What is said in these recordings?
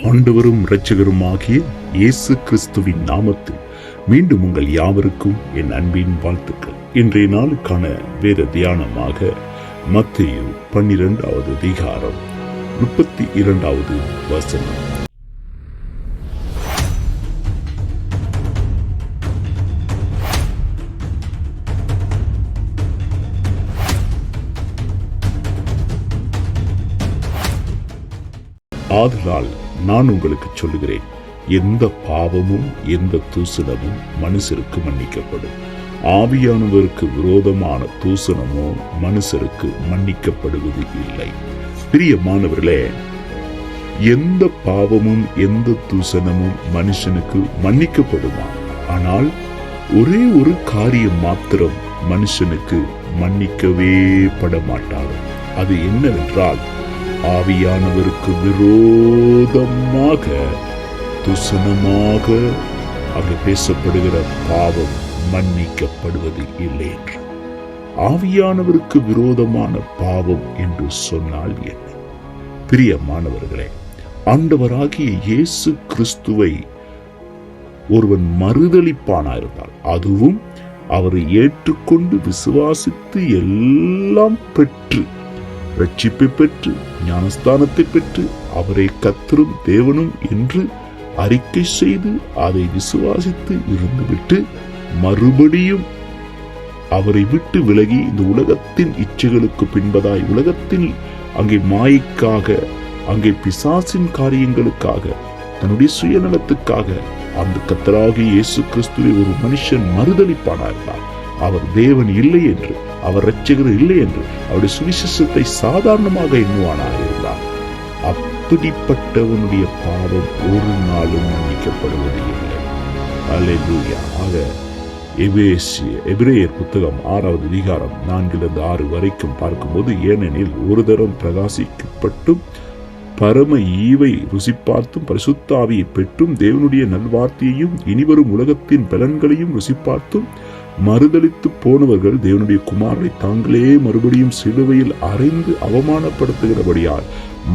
ஆண்டவரும் இரட்சகருமாகிய இயேசு கிறிஸ்துவின் நாமத்தில் மீண்டும் உங்கள் யாவருக்கும் என் அன்பின் வாழ்த்துக்கள். இன்றைய நாளுக்கான வேத தியானமாக மத்தேயு 12வது அதிகாரம் 32வது வசனம். ஆதலால் நான் உங்களுக்கு சொல்லுகிறேன், எந்த பாவமும் எந்த தூசணமும் மனுஷருக்கு மன்னிக்கப்படும், ஆவியானவருக்கு விரோதமான தூசணமோ மனுஷருக்கு மன்னிக்கப்படுவது இல்லை. பிரியமானவர்களே, எந்த பாவமும் எந்த தூசணமும் மனுஷனுக்கு மன்னிக்கப்படுமா? ஆனால் ஒரே ஒரு காரியம் மாத்திரம் மனுஷனுக்கு மன்னிக்கவே பட மாட்டார். அது என்னவென்றால், ஆவியானவருக்கு விரோதமாக துசனமாக அங்கு பேசப்படுகிற பாவம் மன்னிக்கப்படுவது இல்லை என்று. ஆவியானவருக்கு விரோதமான பாவம் என்று சொன்னால் என்ன? பிரியமானவர்களே, ஆண்டவராகிய இயேசு கிறிஸ்துவை ஒருவன் மறுதலிப்பானாயிருந்தால், அதுவும் அவரை ஏற்றுக்கொண்டு விசுவாசித்து எல்லாம் பெற்று ரட்சிப்பை பெற்று ஞானஸ்தானத்தை பெற்று அவரை கர்த்தரும் தேவனும் என்று அறிக்கை செய்து அதை விசுவாசித்து இருந்துவிட்டு மறுபடியும் அவரை விட்டு விலகி இந்த உலகத்தின் இச்சைகளுக்கு பின்பதாய் உலகத்தில் அங்கே மாயைக்காக, அங்கே பிசாசின் காரியங்களுக்காக, தன்னுடைய சுயநலத்துக்காக அந்த கர்த்தராகிய இயேசு கிறிஸ்துவை ஒரு மனுஷன் மறுதலிப்பானார். அவர் தேவன் இல்லை என்று, அவர் இரட்சகர் இல்லை என்று, அவருடைய சுவிசேஷத்தை சாதாரணமாக எண்ணுவானாக இருந்தார். அப்படிப்பட்டவனுடைய பாவம் ஒரு நாளும் மன்னிக்கப்படுவது இல்லை. அல்லேலூயா. ஆக எபிரேயர் புத்தகம் 6வது அதிகாரம் 4-6 வரைக்கும் பார்க்கும்போது, ஏனெனில் ஒரு தரம் பிரகாசிக்கப்பட்டும் பரம ஈவை ருசி பார்த்தும் பரிசுத்த ஆவியை பெற்றும் தேவனுடைய நல்வார்த்தையையும் இனிவரும் உலகத்தின் பலன்களையும் ருசி பார்த்தும் மறுதலித்து போனவர்கள் தேவனுடைய குமாரனை தாங்களே மறுபடியும் சிலுவையில் அறைந்து அவமானப்படுத்துகிறபடியால்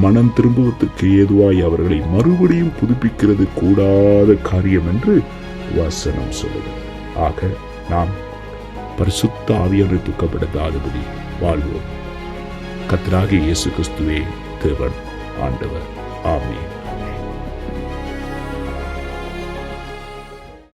மனம் திரும்புவதற்கு ஏதுவாய் அவர்களை மறுபடியும் புதுப்பிக்கிறது கூடாத காரியம் என்று வசனம் சொல்லுகிறது. ஆக நாம் பரிசுத்த ஆவியானவரை துக்கப்படுத்தாதபடி வாழ்வோம். கர்த்தராகிய இயேசு கிறிஸ்துவே தேவன், ஆண்டவர். ஆமென்.